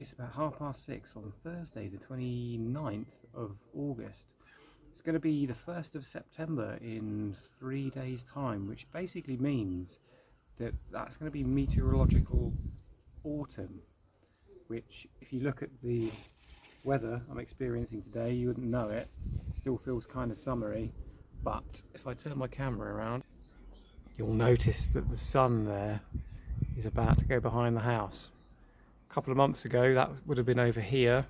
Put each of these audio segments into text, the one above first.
It's about 6:30 on Thursday, the 29th of August. It's going to be the 1st of September in 3 days' time, which basically means that that's going to be meteorological autumn, which if you look at the weather I'm experiencing today, you wouldn't know it. It still feels kind of summery, but if I turn my camera around, you'll notice that the sun there is about to go behind the house. A couple of months ago that would have been over here,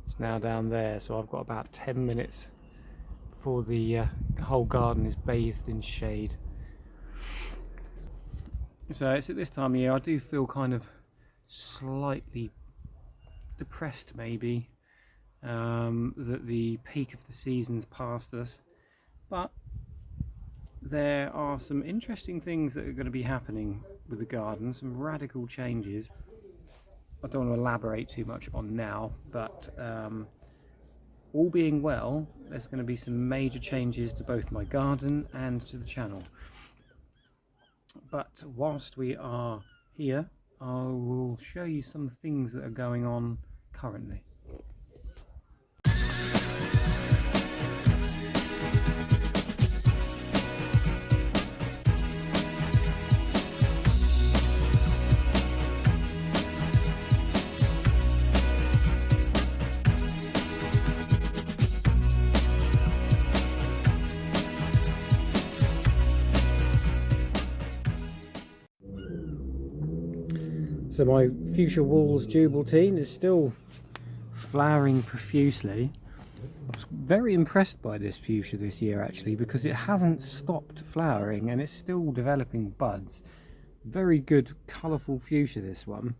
it's now down there, so I've got about 10 minutes before the whole garden is bathed in shade. So it's at this time of year I do feel kind of slightly depressed maybe, that the peak of the season's past us, but there are some interesting things that are going to be happening with the garden, some radical changes I don't want to elaborate too much on now, but all being well, there's going to be some major changes to both my garden and to the channel. But whilst we are here, I will show you some things that are going on currently. So my fuchsia walls jubaltine is still flowering profusely. I was very impressed by this fuchsia this year actually, because it hasn't stopped flowering and it's still developing buds. Very good colourful fuchsia, this one.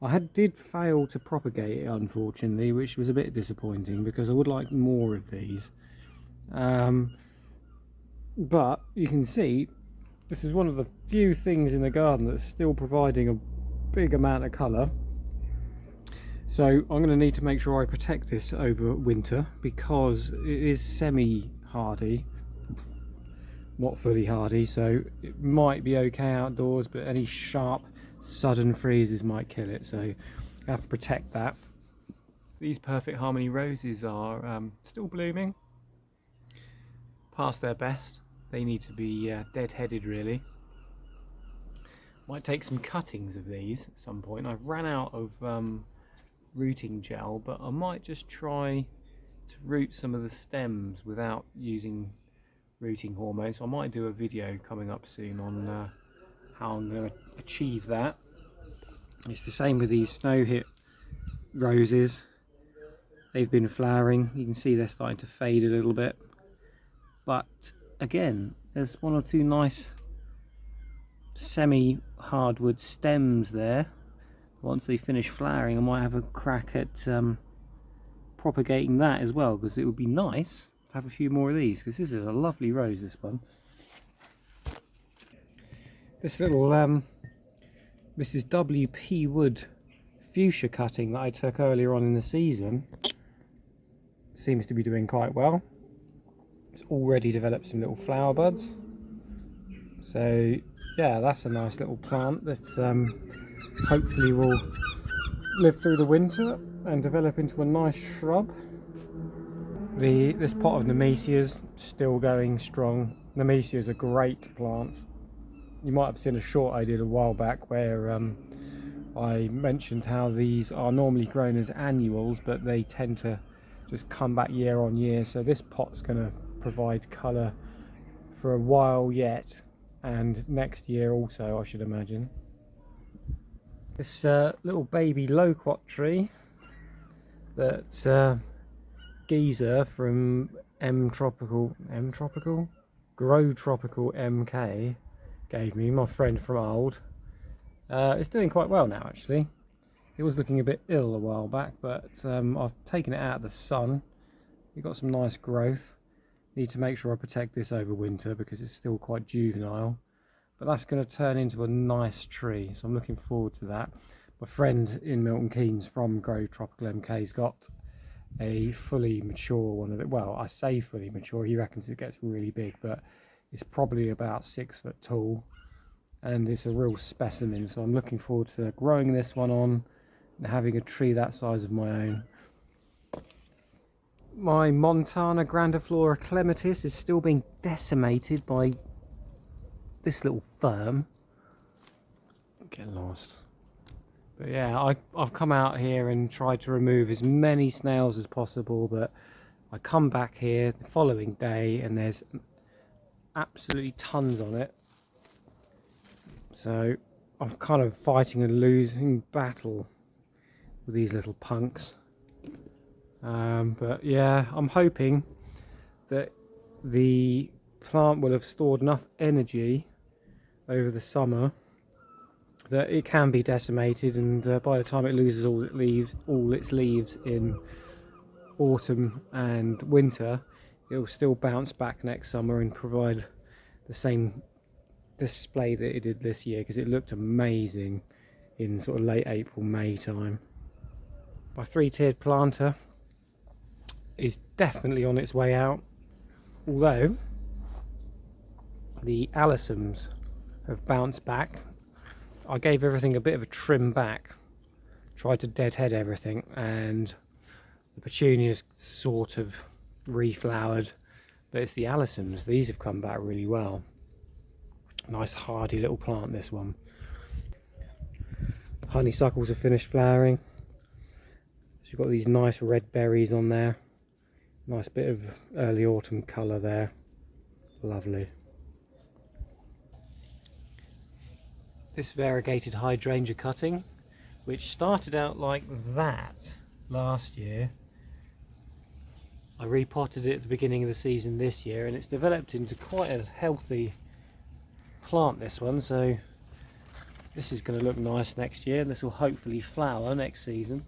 I did fail to propagate it unfortunately, which was a bit disappointing because I would like more of these. But you can see this is one of the few things in the garden that's still providing a big amount of colour. So I'm going to need to make sure I protect this over winter because it is semi-hardy, not fully hardy, so it might be okay outdoors, but any sharp sudden freezes might kill it, so I have to protect that. These Perfect Harmony roses are still blooming, past their best. They need to be dead-headed really. Might take some cuttings of these at some point. I've ran out of rooting gel, but I might just try to root some of the stems without using rooting hormones. So I might do a video coming up soon on how I'm going to achieve that. It's the same with these snow hip roses. They've been flowering. You can see they're starting to fade a little bit. But again, there's one or two nice semi-hardwood stems there. Once they finish flowering, I might have a crack at propagating that as well, because it would be nice to have a few more of these, because this is a lovely rose, this one. This little Mrs. W.P. Wood fuchsia cutting that I took earlier on in the season seems to be doing quite well. It's already developed some little flower buds. So yeah, that's a nice little plant that hopefully will live through the winter and develop into a nice shrub. This pot of Nemesias still going strong. Nemesias are great plants. You might have seen a short I did a while back where I mentioned how these are normally grown as annuals, but they tend to just come back year on year. So this pot's going to provide colour for a while yet, and next year also, I should imagine. This little baby loquat tree that Geezer from Grow Tropical MK gave me, my friend from old. It's doing quite well now actually. It was looking a bit ill a while back, but I've taken it out of the sun. It got some nice growth. Need to make sure I protect this over winter because it's still quite juvenile. But that's going to turn into a nice tree, so I'm looking forward to that. My friend in Milton Keynes from Grow Tropical MK's got a fully mature one of it. Well, I say fully mature, he reckons it gets really big, but it's probably about 6 foot tall and it's a real specimen, so I'm looking forward to growing this one on and having a tree that size of my own. My Montana grandiflora clematis is still being decimated by this little firm. Get lost. But yeah, I've come out here and tried to remove as many snails as possible, but I come back here the following day and there's absolutely tons on it. So I'm kind of fighting a losing battle with these little punks. But yeah, I'm hoping that the plant will have stored enough energy over the summer that it can be decimated, and by the time it loses all its leaves in autumn and winter, it will still bounce back next summer and provide the same display that it did this year, because it looked amazing in sort of late April, May time. My three-tiered planter is definitely on its way out, although the alyssums have bounced back. I gave everything a bit of a trim back, tried to deadhead everything, and the petunias sort of reflowered, but it's the alyssums. These have come back really well. Nice hardy little plant, this one. Honeysuckles have finished flowering. So you've got these nice red berries on there. Nice bit of early autumn colour there. Lovely. This variegated hydrangea cutting, which started out like that last year, I repotted it at the beginning of the season this year, and it's developed into quite a healthy plant, this one. So this is going to look nice next year, and this will hopefully flower next season.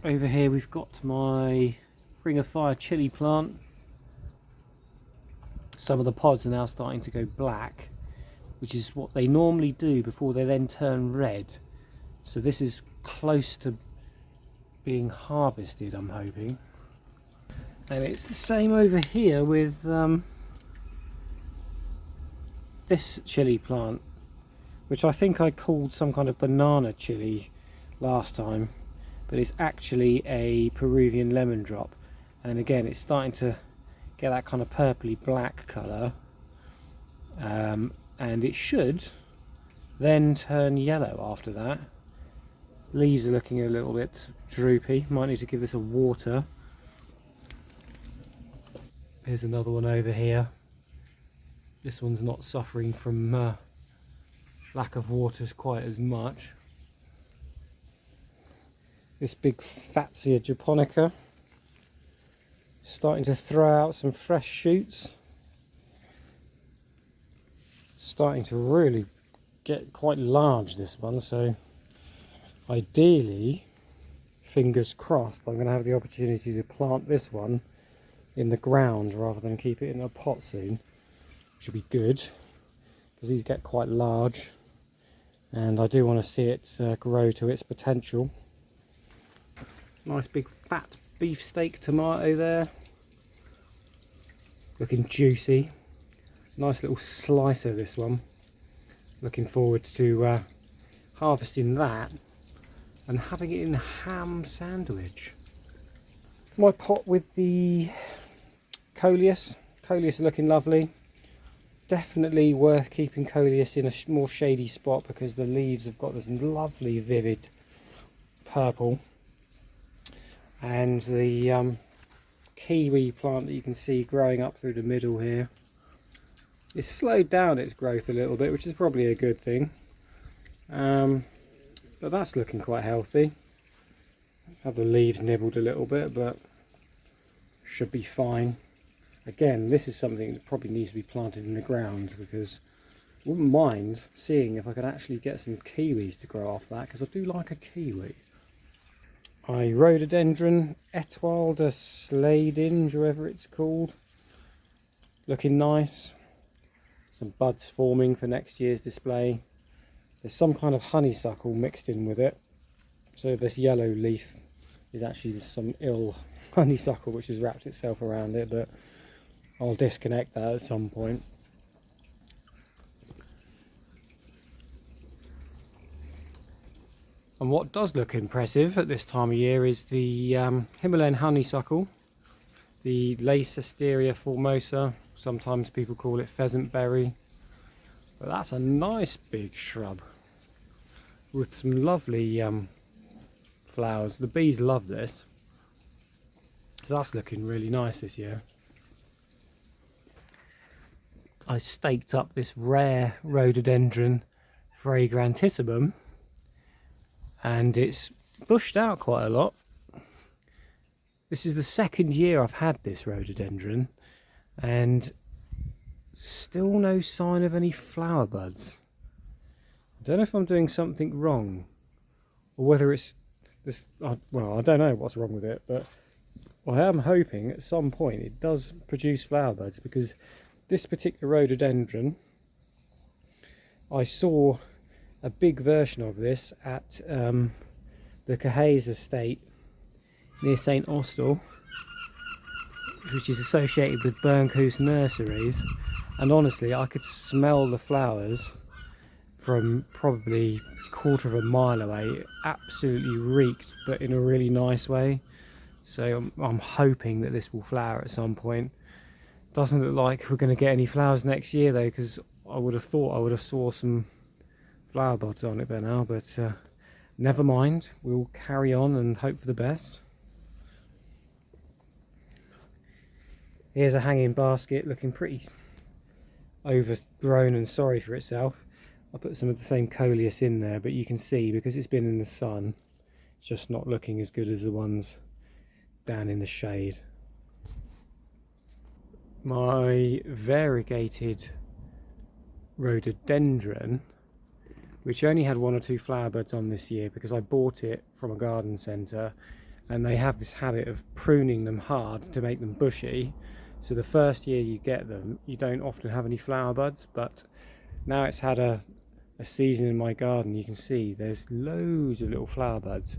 Over here we've got my Ring of Fire chili plant. Some of the pods are now starting to go black, which is what they normally do before they then turn red. So this is close to being harvested, I'm hoping. And it's the same over here with this chili plant, which I think I called some kind of banana chili last time, but it's actually a Peruvian lemon drop. And again, it's starting to get that kind of purpley black colour. And it should then turn yellow after that. Leaves are looking a little bit droopy. Might need to give this a water. Here's another one over here. This one's not suffering from lack of water quite as much. This big Fatsia japonica starting to throw out some fresh shoots. Starting to really get quite large, this one, so ideally, fingers crossed, I'm going to have the opportunity to plant this one in the ground rather than keep it in a pot soon, which will be good because these get quite large, and I do want to see it grow to its potential. Nice big fat beefsteak tomato there, looking juicy. Nice little slicer, this one. Looking forward to harvesting that and having it in a ham sandwich. My pot with the coleus. Coleus are looking lovely. Definitely worth keeping coleus in a more shady spot because the leaves have got this lovely vivid purple. And the kiwi plant that you can see growing up through the middle here, it's slowed down its growth a little bit, which is probably a good thing. But that's looking quite healthy. Had the leaves nibbled a little bit, but should be fine. Again, this is something that probably needs to be planted in the ground, because I wouldn't mind seeing if I could actually get some kiwis to grow off that, because I do like a kiwi. My rhododendron Etoile de Sladinge, whatever it's called, looking nice. Some buds forming for next year's display. There's some kind of honeysuckle mixed in with it, so this yellow leaf is actually some ill honeysuckle which has wrapped itself around it, but I'll disconnect that at some point. I'm And what does look impressive at this time of year is the Himalayan honeysuckle, the Leicesteria formosa, sometimes people call it pheasant berry. But that's a nice big shrub with some lovely flowers. The bees love this. So that's looking really nice this year. I staked up this rare rhododendron fragrantissimum and it's bushed out quite a lot. This is the second year I've had this rhododendron and still no sign of any flower buds. I don't know if I'm doing something wrong or whether it's this, well, I don't know what's wrong with it, but I am hoping at some point it does produce flower buds, because this particular rhododendron, I saw a big version of this at the Cottage estate near St Austell, which is associated with Burncoose Nurseries, and honestly I could smell the flowers from probably a quarter of a mile away. It absolutely reeked, but in a really nice way. So I'm hoping that this will flower at some point. Doesn't look like we're going to get any flowers next year though, because I would have thought I would have saw some flower buds on it by now, but never mind, we'll carry on and hope for the best. Here's a hanging basket looking pretty overgrown and sorry for itself. I put some of the same coleus in there, but you can see because it's been in the sun, it's just not looking as good as the ones down in the shade. My variegated rhododendron, which only had 1 or 2 flower buds on this year because I bought it from a garden centre, and they have this habit of pruning them hard to make them bushy. So the first year you get them, you don't often have any flower buds, but now it's had a season in my garden, you can see there's loads of little flower buds,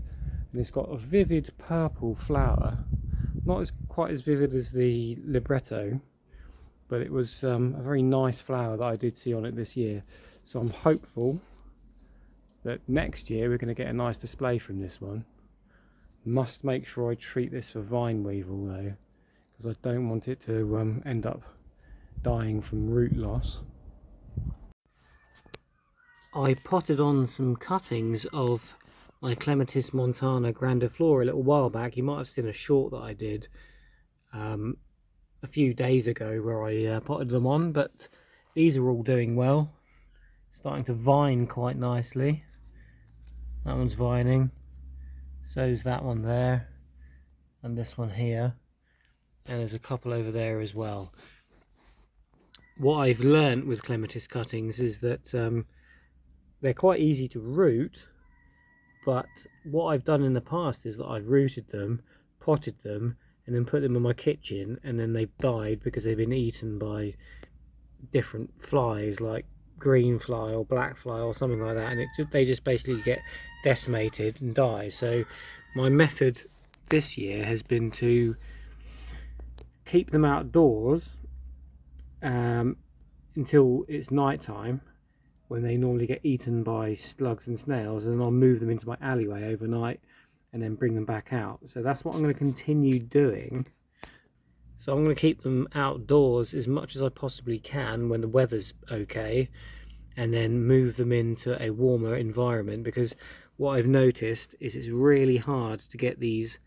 and it's got a vivid purple flower, not quite as vivid as the libretto, but it was a very nice flower that I did see on it this year. So I'm hopeful that next year we're going to get a nice display from this one. Must make sure I treat this for vine weevil though, because I don't want it to end up dying from root loss. I potted on some cuttings of my Clematis montana grandiflora a little while back. You might have seen a short that I did a few days ago where I potted them on, but these are all doing well, starting to vine quite nicely. That one's vining, so's that one there, and this one here, and there's a couple over there as well. What I've learnt with Clematis cuttings is that they're quite easy to root, but what I've done in the past is that I've rooted them, potted them, and then put them in my kitchen, and then they've died because they've been eaten by different flies like green fly or black fly or something like that, and they just basically get decimated and die. So my method this year has been to keep them outdoors until it's night time, when they normally get eaten by slugs and snails, and then I'll move them into my alleyway overnight and then bring them back out. So that's what I'm going to continue doing. So I'm going to keep them outdoors as much as I possibly can when the weather's okay, and then move them into a warmer environment, because what I've noticed is it's really hard to get these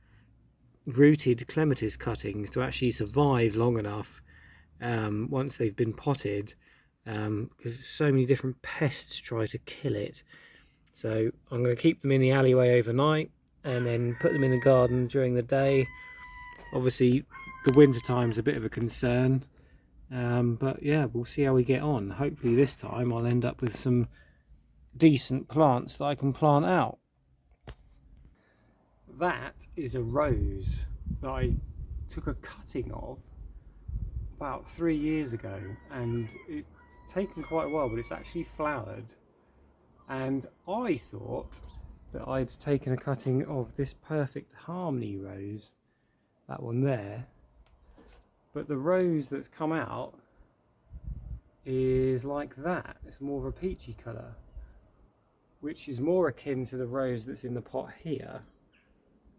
rooted Clematis cuttings to actually survive long enough once they've been potted, because so many different pests try to kill it. So I'm going to keep them in the alleyway overnight and then put them in the garden during the day. Obviously the winter time's a bit of a concern, but yeah, we'll see how we get on. Hopefully this time I'll end up with some decent plants that I can plant out. That is a rose that I took a cutting of about 3 years ago, and it's taken quite a while, but it's actually flowered. And I thought that I'd taken a cutting of this Perfect Harmony rose, that one there, but the rose that's come out is like that. It's more of a peachy colour, which is more akin to the rose that's in the pot here.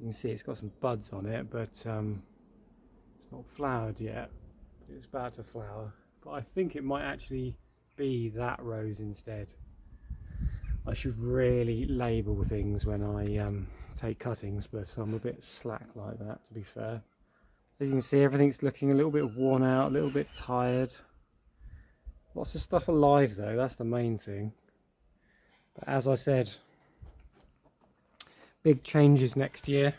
You can see it's got some buds on it, but it's not flowered yet. It's about to flower, but I think it might actually be that rose instead. I should really label things when I take cuttings, but I'm a bit slack like that, to be fair. As you can see, everything's looking a little bit worn out, a little bit tired. Lots of stuff alive though, that's the main thing. But as I said, big changes next year.